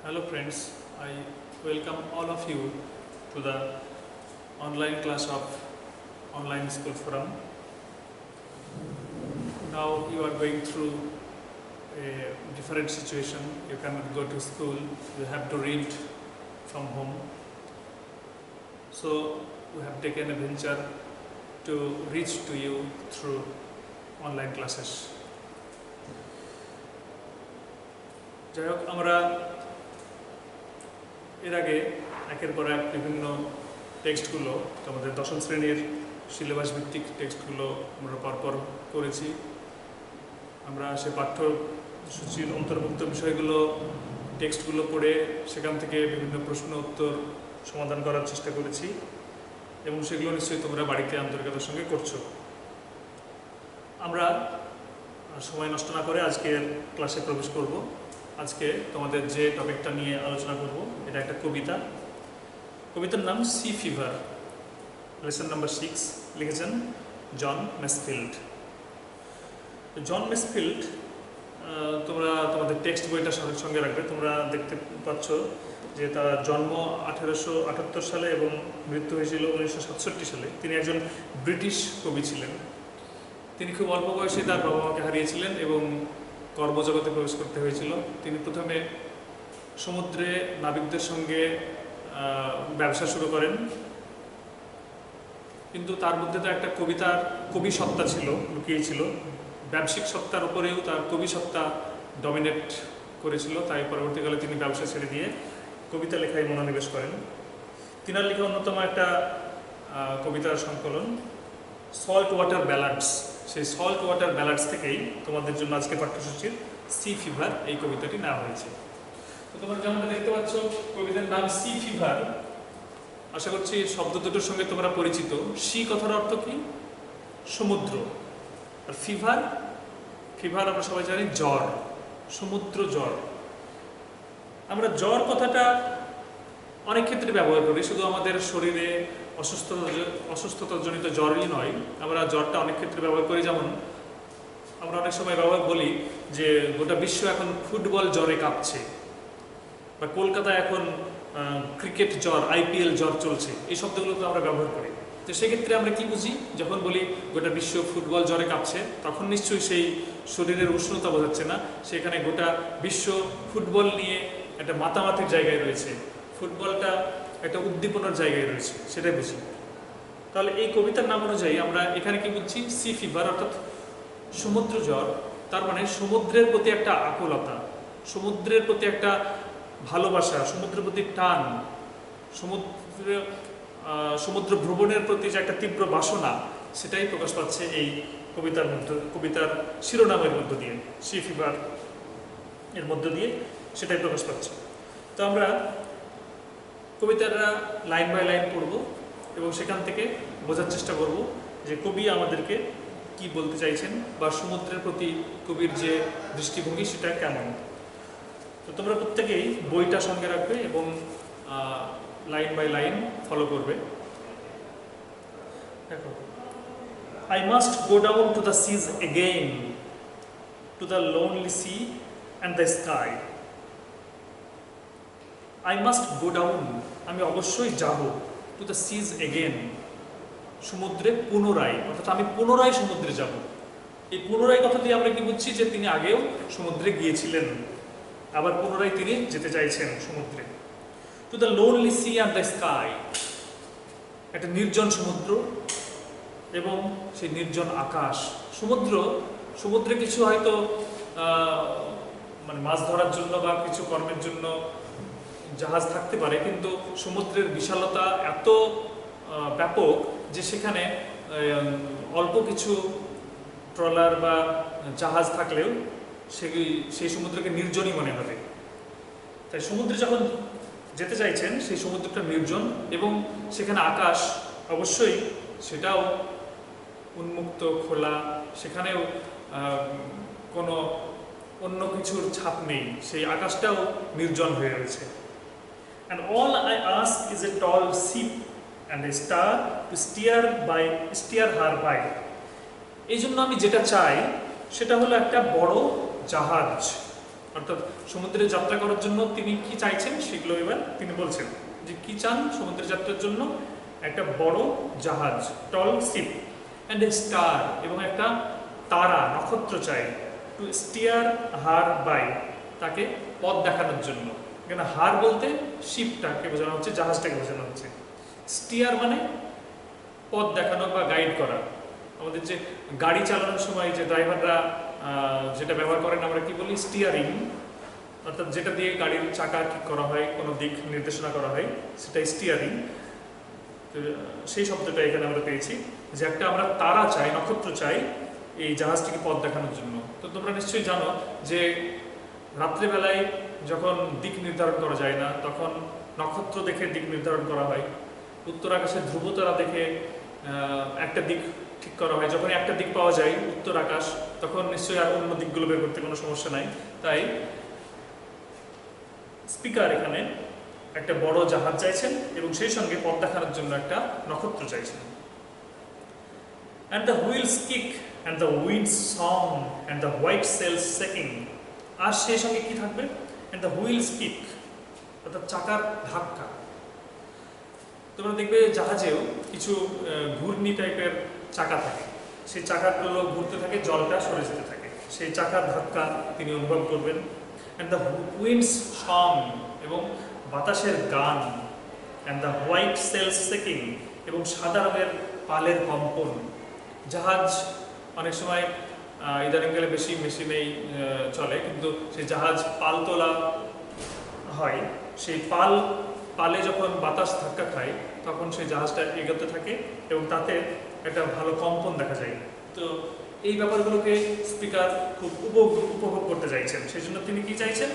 Hello friends, I welcome all of you to the online class of Online School Forum. Now you are going through a different situation. You cannot go to school, you have to read from home. So we have taken a venture to reach to you through online classes. যাই হোক, আমরা এর আগে একের পর এক বিভিন্ন টেক্সটগুলো আমাদের দশম শ্রেণীর সিলেবাস ভিত্তিক টেক্সটগুলো আমরা পরপর করেছি। আমরা সে পাঠ্যসূচির অন্তর্ভুক্ত বিষয়গুলো টেক্সটগুলো পড়ে সেখান থেকে বিভিন্ন প্রশ্ন উত্তর সমাধান করার চেষ্টা করেছি এবং সেগুলো নিশ্চয়ই তোমরা বাড়িতে আন্তরিকতার সঙ্গে করছো। আমরা সময় নষ্ট না করে আজকের ক্লাসে প্রবেশ করব। আজকে তোমাদের যে টপিকটা নিয়ে আলোচনা করব এটা একটা কবিতা। কবিতার নাম সি ফিভার, লেসন নাম্বার 6, লিখেছেন জন মেসফিল্ড। জন মেসফিল্ড তোমরা তোমাদের টেক্সট বইটা সঙ্গে রাখবে। তোমরা দেখতে পাচ্ছ যে তার জন্ম 1878 সালে এবং মৃত্যু হয়েছিল 1967 সালে। তিনি একজন ব্রিটিশ কবি ছিলেন। তিনি খুব অল্প বয়সে তার বাবা মাকে হারিয়েছিলেন এবং কর্মজগতে প্রবেশ করতে হয়েছিল। তিনি প্রথমে সমুদ্রে নাবিকদের সঙ্গে ব্যবসা শুরু করেন, কিন্তু তার মধ্যে তো একটা কবি সত্তা ছিল, লুকিয়েছিল। ব্যবসায়িক সত্তার উপরেও তার কবি সত্তা ডমিনেট করেছিল। তাই পরবর্তীকালে তিনি ব্যবসা ছেড়ে দিয়ে কবিতা লেখায় মনোনিবেশ করেন। তিনার লেখা অন্যতম একটা কবিতার সংকলন সল্ট ওয়াটার ব্যালাডস। সেই সল্ট ওয়াটার ব্যালাডস থেকেই তোমাদের জন্য আজকে পাঠ্যসূচির সি ফিভার এই কবিতাটি নেওয়া হয়েছে। তো তোমরা যেমনটা দেখতে পাচ্ছ, কবিতার নাম সি ফিভার। আশা করছি শব্দ দুটোর সঙ্গে তোমরা পরিচিত। সি কথার অর্থ কি? সমুদ্র। আর ফিভার আমরা সবাই জানি জ্বর, সমুদ্র জ্বর। আমরা জ্বর কথাটা অনেক ক্ষেত্রে ব্যবহার করি, শুধু আমাদের শরীরে অসুস্থতাজনিত জ্বরই নয়, আমরা জ্বরটা অনেক ক্ষেত্রে ব্যবহার করি। যেমন আমরা অনেক সময় বলি যে গোটা বিশ্ব এখন ফুটবল জ্বরে কাঁপছে, বা কলকাতা এখন ক্রিকেট জ্বর, IPL জ্বর চলছে। এই শব্দগুলো তো আমরা ব্যবহার করি। তো সেক্ষেত্রে আমরা কি বুঝি? যখন বলি গোটা বিশ্ব ফুটবল জ্বরে কাঁপছে, তখন নিশ্চয়ই সেই শরীরের উষ্ণতা বোঝাচ্ছে না, সেখানে গোটা বিশ্ব ফুটবল নিয়ে একটা মাতামাতির জায়গায় রয়েছে, ফুটবলটা একটা উদ্দীপনার জায়গায় রয়েছে, সেটাই বুঝি। তাহলে এই কবিতার নাম অনুযায়ী আমরা এখানে কি বুঝছি? সি ফিভার অর্থাৎ সমুদ্র জ্বর। তার মানে সমুদ্রের প্রতি একটা আকুলতা, সমুদ্রের প্রতি একটা ভালোবাসা, সমুদ্রের প্রতি টান, সমুদ্র ভ্রমণের প্রতি যে একটা তীব্র বাসনা, সেটাই প্রকাশ পাচ্ছে এই কবিতার শিরোনামের মধ্য দিয়ে। সি ফিভার এর মধ্য দিয়ে সেটাই প্রকাশ পাচ্ছে। তো আমরা কবিতাটা লাইন বাই লাইন পড়ব এবং সেখান থেকে বোঝার চেষ্টা করব যে কবি আমাদেরকে কি বলতে চাইছেন, বা সমুদ্রের প্রতি কবির যে দৃষ্টিভঙ্গি সেটা কেমন। তো তোমরা প্রত্যেকেই বইটা সঙ্গে রাখবে এবং লাইন বাই লাইন ফলো করবে। দেখো, I must go down to the seas again, to the lonely sea and the sky. I must go down, আমি অবশ্যই যাব, to the seas again, সমুদ্রে পুনরায়, অর্থাৎ আমি পুনরায় সমুদ্রে যাব। এই পুনরায় কথা দিয়ে আমরা কি বুঝছি? যে তিনি আগেও সমুদ্রে গিয়েছিলেন, আবার পুনরায় তিনি যেতে চাইছেন সমুদ্রে। To the lonely sea and the sky, একটা নির্জন সমুদ্র এবং সেই নির্জন আকাশ। সমুদ্রে কিছু হয়তো মানে মাছ ধরার জন্য বা কিছু কর্মের জন্য জাহাজ থাকতে পারে, কিন্তু সমুদ্রের বিশালতা এত ব্যাপক যে সেখানে অল্প কিছু ট্রলার বা জাহাজ থাকলেও সেই সমুদ্রকে নির্জনই মনে হবে। তাই সমুদ্রে যখন যেতে চাইছেন, সেই সমুদ্রটা নির্জন এবং সেখানে আকাশ অবশ্যই সেটাও উন্মুক্ত, খোলা, সেখানেও কোনো অন্য কিছুর ছাপ নেই, সেই আকাশটাও নির্জন হয়ে রয়েছে। And all I ask is a tall ship and a star to steer her by. এই জন্য আমি যেটা চাই সেটা হলো একটা বড় জাহাজ অর্থাৎ সমুদ্রে যাত্রা করার জন্য তিনি কি চাইছেন সেগুলো এবার তিনি বলছেন যে কি চান সমুদ্রে যাত্রার জন্য। একটা বড় জাহাজ, টল শিপ, অ্যান্ড এ স্টার, এবং একটা তারা নক্ষত্র চাই, টু স্টিয়ার হার বাই, তাকে পথ দেখানোর জন্য। এখানে হার বলতে শিপটাকে বোঝানো হচ্ছে, জাহাজটাকে বোঝানো হচ্ছে। স্টিয়ার মানে পথ দেখানো বা গাইড করা। আমাদের যে গাড়ি চালানোর সময় যে ড্রাইভাররা যেটা ব্যবহার করেন আমরা কি বলি, স্টিয়ারিং, অর্থাৎ যেটা দিয়ে গাড়ির চাকা ঠিক করা হয়, কোনো দিক নির্দেশনা করা হয়, সেটাই স্টিয়ারিং। সেই শব্দটা এখানে আমরা পেয়েছি যে একটা আমরা তারা চাই, নক্ষত্র চাই এই জাহাজটিকে পথ দেখানোর জন্য। তো তোমরা নিশ্চয়ই জানো যে রাত্রেবেলায় যখন দিক নির্ধারণ করা যায় না তখন নক্ষত্র দেখে দিক নির্ধারণ করা হয়। উত্তর আকাশে ধ্রুবতারা দেখে একটা দিক ঠিক করা হয়। যখন একটা দিক পাওয়া যায় উত্তর আকাশ, তখন নিশ্চয়ই আর অন্য দিকগুলো বের করতে কোনো সমস্যা নাই। তাই স্পিকার এখানে একটা বড় জাহাজ চাইছেন এবং সেই সঙ্গে পথ দেখানোর জন্য একটা নক্ষত্র চাইছেন। And the wheels kick and the winds song and the white sails shaking, আর সেই সঙ্গে কি থাকবে, and the wheels kick, অর্থাৎ চাকার ধাক্কা। তোমরা দেখবে জাহাজেও কিছু ঘূর্ণি টাইপের চাকা থাকে, সেই চাকাগুলো ঘুরতে থাকে, জলটা সরে যেতে থাকে, সেই চাকার ধাক্কা তিনি অনুভব করবেন। and the winds song, এবং বাতাসের গান, and the white sails shaking, এবং সাদা রঙের পালের কম্পন। জাহাজ অনেক সময় ইদানিংকালে বেশি মেশিনেই চলে, কিন্তু সেই জাহাজ পাল তোলা হয়, সেই পালে যখন বাতাস ধাক্কা খায় তখন সেই জাহাজটা এগোতে থাকে এবং তাতে একটা ভালো কম্পন দেখা যায়। তো এই ব্যাপারগুলোকে স্পিকার খুব উপভোগ করতে চাইছেন, সেই জন্য তিনি কি চাইছেন,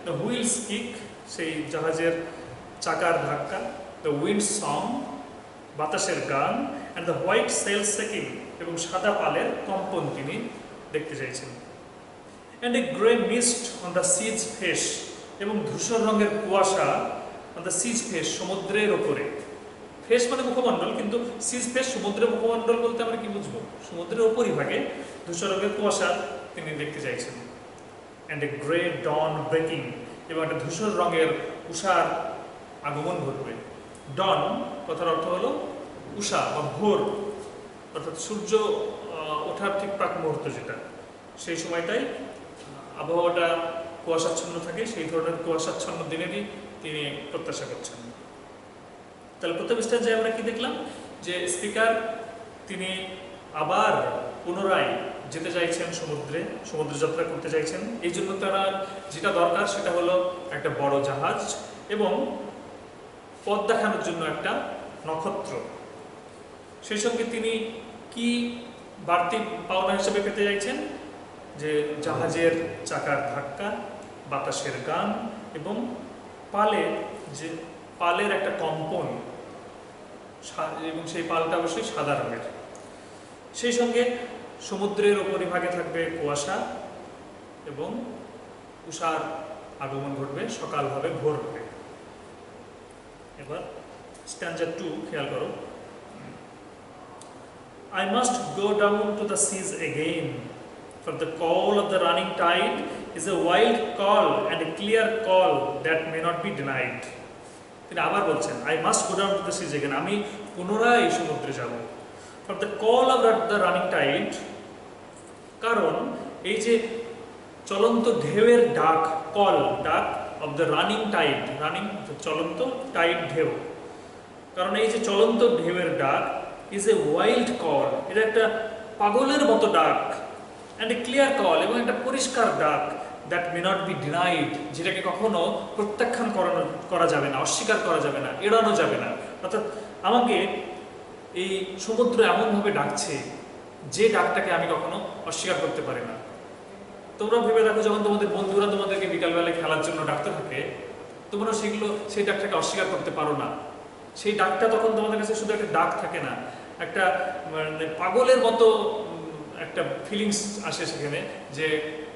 দ্য হুইলস কিক, সেই জাহাজের চাকার ধাক্কা, দ্য উইন্ড সং, বাতাসের গান, and the white sails shaking, এবং সাদা পালের কম্পন তিনি দেখতে চাইছেন। And a grey mist on the sea's face, এবং ধূসর রঙের কুয়াশা অন দ্য সিজ ফেস, সমুদ্রের ওপরে। ফেস মানে মুখমণ্ডল, কিন্তু সিজ ফেস সমুদ্রের মুখমণ্ডল বলতে আমরা কি বুঝবো, সমুদ্রের ওপরিভাগে ধূসর রঙের কুয়াশা তিনি দেখতে চাইছেন। And a grey dawn breaking, এবং একটা ধূসর রঙের উষার আগমন ঘটবে। ডন কথার অর্থ হলো উষা বা ভোর, অর্থাৎ সূর্য ওঠার ঠিক প্রাক মুহূর্ত যেটা, সেই সময়টাই আবহাওয়াটা কুয়াশাচ্ছন্ন থাকে, সেই ধরনের কুয়াশাচ্ছন্ন দিনেরই তিনি প্রত্যাশা করছেন। তাহলে প্রথম স্টেজে আমরা কি দেখলাম, যে স্পিকার তিনি আবার পুনরায় যেতে চাইছেন সমুদ্র যাত্রা করতে চাইছেন। এই জন্য তারা যেটা দরকার সেটা হলো একটা বড় জাহাজ এবং পথ দেখানোর জন্য একটা নক্ষত্র। সেই সঙ্গে তিনি কি বাড়তি পাওনা হিসেবে পেতে চাইছেন, যে জাহাজের চাকার ধাক্কা, বাতাসের গান এবং পালের একটা কম্পন, এবং সেই পালটা অবশ্যই সাদা রঙের। সেই সঙ্গে সমুদ্রের উপরিভাগে থাকবে কুয়াশা এবং উষার আগমন ঘটবে, সকাল হবে, ভোর হবে। এবার স্ট্যাঞ্জা 2 খেয়াল করো। I must go down to the seas again, for the call of the running tide is a wild call and a clear call that may not be denied. তিনি আবার বলছেন, I must go down to the seas again, আমি পুনরায় সমুদ্রে যাব। For the call of the running tide, কারণ এই যে চলন্ত ঢেউয়ের ডাক, ডাক of the running tide, চলন্ত, টাইড ঢেউ, কারণ এই যে চলন্ত ঢেউয়ের ডাক is a wild call, এটা একটা পাগলের মতো ডাক, and a clear call, এবং একটা পরিষ্কার ডাক, that may not be denied, যেটাকে কখনো প্রত্যাখ্যান করা যাবে না, অস্বীকার করা যাবে না, এড়ানো যাবে না। অর্থাৎ আমাকে এই সমুদ্র এমনভাবে ডাকছে যে ডাকটাকে আমি কখনো অস্বীকার করতে পারি না। তোমরা ভেবে দেখো, যখন তোমাদের বন্ধুরা তোমাদেরকে বিকালবেলায় খেলার জন্য ডাকতে থাকে, তোমরা সেই ডাকটাকে অস্বীকার করতে পারো না। সেই ডাকটা তখন তোমাদের কাছে শুধু একটা ডাক থাকে না, একটা মানে পাগলের মতো একটা ফিলিংস আসে সেখানে, যে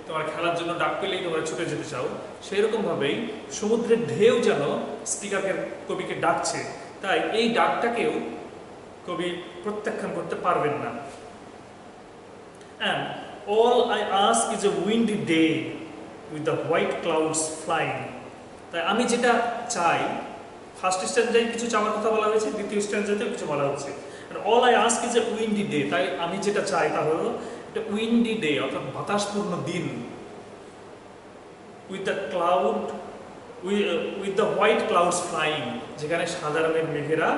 তোমার খেলার জন্য ডাক পেলেই তোমরা ছুটে যেতে চাও। সেই রকমভাবেই সমুদ্রের ঢেউ যেন কবিকে ডাকছে, তাই এই ডাকটাকেও কবি প্রত্যাখ্যান করতে পারবেন না। And all I ask is a windy day with the white clouds flying. তাই আমি যেটা চাই, ফার্স্ট স্ট্যান্ডায় কিছু চাওয়ার কথা বলা হয়েছে, দ্বিতীয় স্ট্যান্ডাতেও কিছু বলা হচ্ছে। All I ask is a Windy day. তাই আমি যেটা চাই তা হলো একটা উইন্ডি ডে, অর্থাৎ বাতাসপূর্ণ দিন। With the cloud with the white clouds flying, যেখানে সাদা রঙের মেঘেরা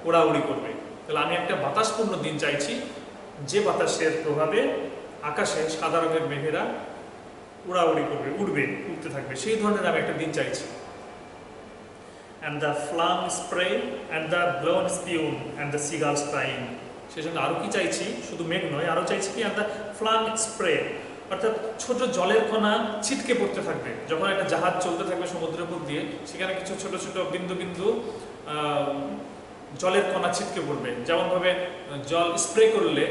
ওড়াউড়ি করবে। তাহলে আমি একটা বাতাসপূর্ণ দিন চাইছি, যে বাতাসের প্রভাবে আকাশে সাদা রঙের মেঘেরা উড়াউড়ি করবে, উড়তে থাকবে, সেই ধরনের আমি একটা দিন চাইছি। And the flung spray and the blown spume and the seagulls crying. সেই সঙ্গে আরও কি চাইছি, শুধু মেঘ নয়, আরও চাইছি কি, অ্যান্ড দ্য ফ্লাম স্প্রে, অর্থাৎ ছোট জলের কণা ছিটকে পড়তে থাকবে। যখন একটা জাহাজ চলতে থাকবে সমুদ্রের উপর দিয়ে, সেখানে কিছু ছোট ছোট বিন্দু বিন্দু জলের কণা ছিটকে পড়বে। যেমনভাবে জল স্প্রে করলে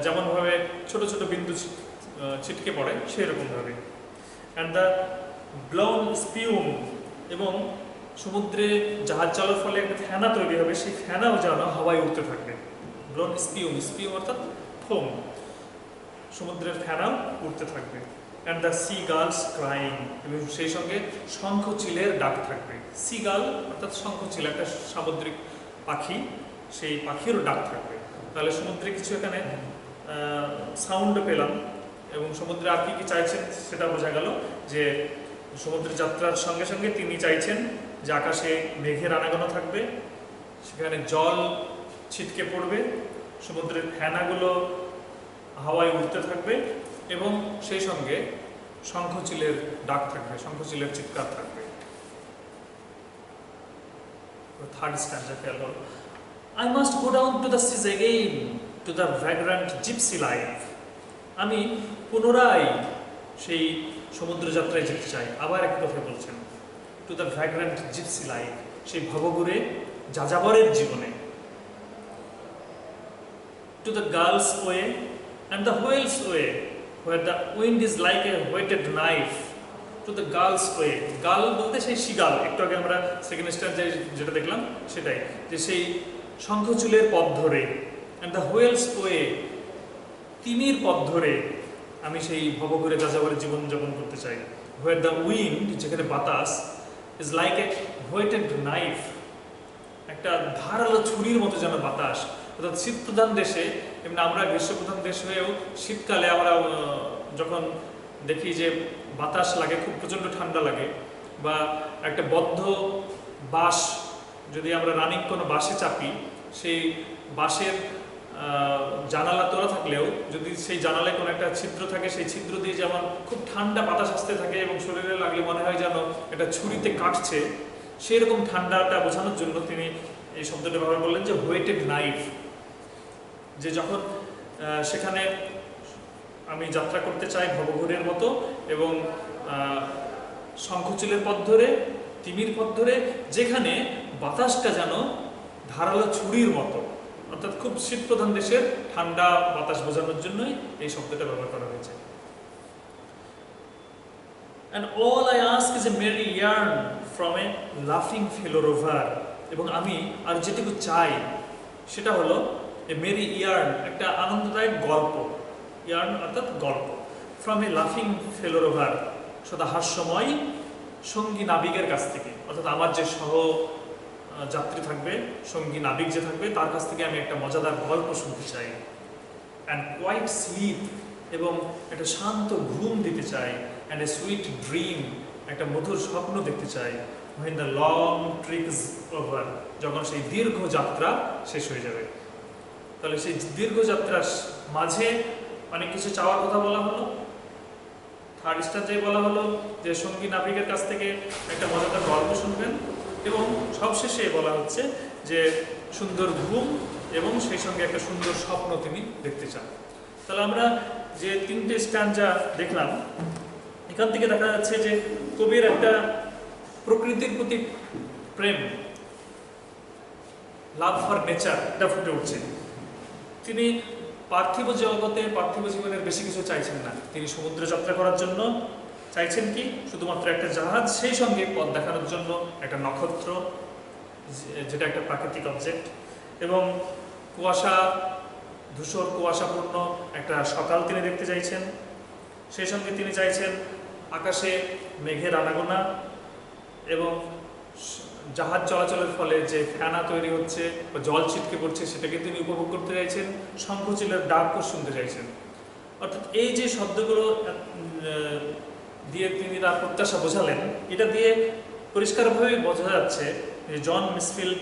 যেমনভাবে ছোট ছোট বিন্দু ছিটকে পড়ে, সেই রকমভাবে। অ্যান্ড দ্য ব্লোন স্পিউম, এবং সমুদ্রে জাহাজ চলার ফলে একটা ফেনা তৈরি হবে, সেই ফেনাও যেন হাওয়ায় উঠতে থাকবে। ব্লোন স্পিউম, স্পিউম অর্থাৎ ফোম, সমুদ্রের ফেনাও উঠতে থাকবে। And the sea girls crying, এবং সেই সঙ্গে শঙ্খচিলের ডাক থাকবে। সি গার্ল অর্থাৎ শঙ্খচিল, একটা সামুদ্রিক পাখি, সেই পাখিরও ডাক থাকবে। তাহলে সমুদ্রে কিছু এখানে সাউন্ড পেলাম, এবং সমুদ্রে আর কি কি চাইছেন সেটা বোঝা গেল যে সমুদ্রের যাত্রার সঙ্গে সঙ্গে তিনি চাইছেন যে আকাশে মেঘের আনাগোনা থাকবে, সেখানে জল ছিটকে পড়বে, সমুদ্রের ফেনাগুলো হাওয়ায় উঠতে থাকবে, এবং সেই সঙ্গে শঙ্খচিলের ডাক থাকবে, শঙ্খচিলের চিৎকার থাকবে। থার্ড স্ট্যান্ডা খেয়াল হল, I must go down to the seas again, to the vagrant gypsy life. আমি পুনরায় সেই সমুদ্র যাত্রায় যেতে চাই। আবার এক কথা বলছেন, to the vagrant gypsy life, সেই ভবঘুরে যাযাবরের জীবনে। To the girl's way and the whale's way, where the wind is like a whetted knife. To the girl's way, girl বলতে সেই শিগাল, একটু আগে আমরা সেকেন্ড স্ট্যান্ডে যেটা দেখলাম সেটাই, যে সেই শঙ্খচূলের পথ ধরে। অ্যান্ড দ্য হোয়েলস ওয়ে, তিমির পথ ধরে আমি সেই ভবঘুরে যাযাবরের জীবনযাপন করতে চাই। হোয়ার দ্য উইন্ড, যেখানে বাতাস, is like a whetted knife, একটা ধারালো ছুরির মতো যেন বাতাস। অর্থাৎ শীতপ্রধান দেশে, এমনি আমরা গ্রীষ্মপ্রধান দেশ হয়েও শীতকালে আমরা যখন দেখি যে বাতাস লাগে, খুব প্রচণ্ড ঠান্ডা লাগে, বা একটা বদ্ধ বাস, যদি আমরা রানিং কোনো বাসে চাপি, সেই বাসের জানালা তোলা থাকলেও যদি সেই জানালায় কোনো একটা ছিদ্র থাকে, সেই ছিদ্র দিয়ে যেমন খুব ঠান্ডা বাতাস আসতে থাকে এবং শরীরে লাগলে মনে হয় যেন এটা ছুরিতে কাটছে, সেই রকম ঠান্ডাটা বোঝানোর জন্য তিনি এই শব্দটা ব্যবহার করলেন যে হোয়েটেড নাইফ। যে যখন সেখানে আমি যাত্রা করতে চাই ভবঘুরের মতো, এবং শঙ্খচিলের পথ ধরে, তিমির পথ ধরে, যেখানে বাতাসটা যেন ধারালো ছুরির মতো, অর্থাৎ খুব শীতপ্রধান দেশের ঠান্ডা বাতাস বোঝানোর জন্যই এই শব্দটা ব্যবহার করা হয়েছে। And all I ask is a merry yarn from a laughing fellow rover, এবং আমি আর যেটুকু চাই সেটা হলো এ মেরি ইয়ার্ন, একটা আনন্দদায়ক গল্প, ইয়ার্ন অর্থাৎ গল্প, ফ্রম এ লাফিং ফেলো রোভার, সদা হাস্যময় সঙ্গী নাবিকের কাছ থেকে, অর্থাৎ আমার যে সহ যাত্রী থাকবে, সঙ্গী নাবিক যে থাকবে, তার কাছ থেকে আমি একটা মজাদার গল্প শুনতে চাই। অ্যান্ড কোয়াইট স্লিপ, এবং একটা শান্ত ঘুম দিতে চাই। অ্যান্ড এ সুইট ড্রিম, একটা মধুর স্বপ্ন দেখতে চাই। when the long trip is over, যখন সেই দীর্ঘ যাত্রা শেষ হয়ে যাবে। তাহলে সেই দীর্ঘ যাত্রার মাঝে অনেক কিছু চাওয়ার কথা বলা হলো। থার্ড স্ট্যান্ডায় বলা হলো যে সঙ্গী নাবিকের কাছ থেকে একটা মজাদার গল্প শুনবেন, এবং সবশেষে বলা হচ্ছে যে সুন্দর ঘুম এবং সেই সঙ্গে একটা সুন্দর স্বপ্ন তিনি দেখতে চান। তাহলে আমরা যে তিনটে স্ট্যান্ডা দেখলাম, এখান থেকে দেখা যাচ্ছে যে কবির একটা প্রকৃতির প্রতি প্রেম, লাভ ফর নেচার, এটা ফুটে উঠছে। তিনি পার্থিব জগতে, পার্থিব জীবনের বেশি কিছু চাইছেন না। তিনি সমুদ্র যাত্রা করার জন্য চাইছেন কি, শুধুমাত্র একটা জাহাজ, সেই সঙ্গে পথ দেখানোর জন্য একটা নক্ষত্র, যেটা একটা প্রাকৃতিক অবজেক্ট, এবং কুয়াশা, ধূসর কুয়াশাপূর্ণ একটা সকাল তিনি দেখতে চাইছেন। সেই সঙ্গে তিনি চাইছেন আকাশে মেঘের আনাগোনা এবং জাহাজ চলাচলের ফলে যে ফেনা তৈরি হচ্ছে বা জল ছিটকে পড়ছে সেটাকে তিনি উপভোগ করতে চাইছেন, শঙ্খচিলের ডাকও শুনতে চাইছেন। অর্থাৎ এই যে শব্দগুলো দিয়ে তিনি তার প্রত্যাশা বোঝালেন, এটা দিয়ে পরিষ্কারভাবে বোঝা যাচ্ছে যে John Masefield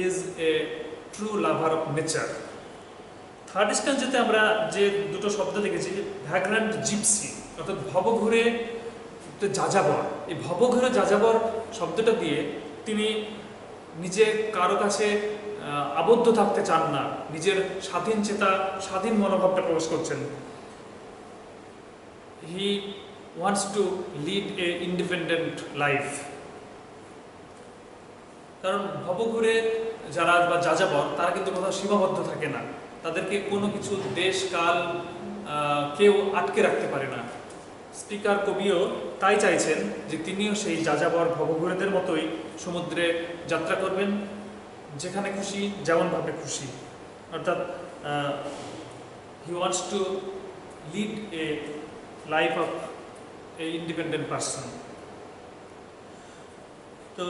is a true lover of nature. Third স্ট্যান্জাতে আমরা যে দুটো শব্দ দেখেছি, ভ্যাগ্রান্ট জিপসি অর্থাৎ ভবঘুরে যাযাবর, এই ভবঘুরে যাযাবর শব্দটা দিয়ে তিনি নিজে কারো কাছে আবদ্ধ থাকতে চান না, নিজের স্বাধীন চেতা, স্বাধীন মনোভাবটা প্রকাশ করছেন। He wants to lead a independent life. কারণ ভবঘুরে যারা বা যাযাবর তারা কিন্তু কোথাও সীমাবদ্ধ থাকে না, তাদেরকে কোনো কিছু দেশ কাল কেউ আটকে রাখতে পারে না। স্পিকার কবিও তাই চাইছেন যে তিনিও সেই যাযাবর ভবঘুরেদের মতোই সমুদ্রে যাত্রা করবেন, যেখানে খুশি যেমনভাবে খুশি। অর্থাৎ he wants to lead a life of A independent person. তো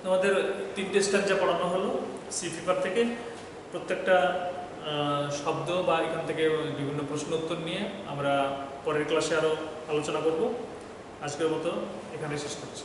তোমাদের 3টে স্ট্যান্জা পড়ানো হলো সি পেপার থেকে। প্রত্যেকটা শব্দ বা এখান থেকে বিভিন্ন প্রশ্ন উত্তর নিয়ে আমরা পরের ক্লাসে আরও আলোচনা করব। আজকের মতো এখানে শেষ করছি।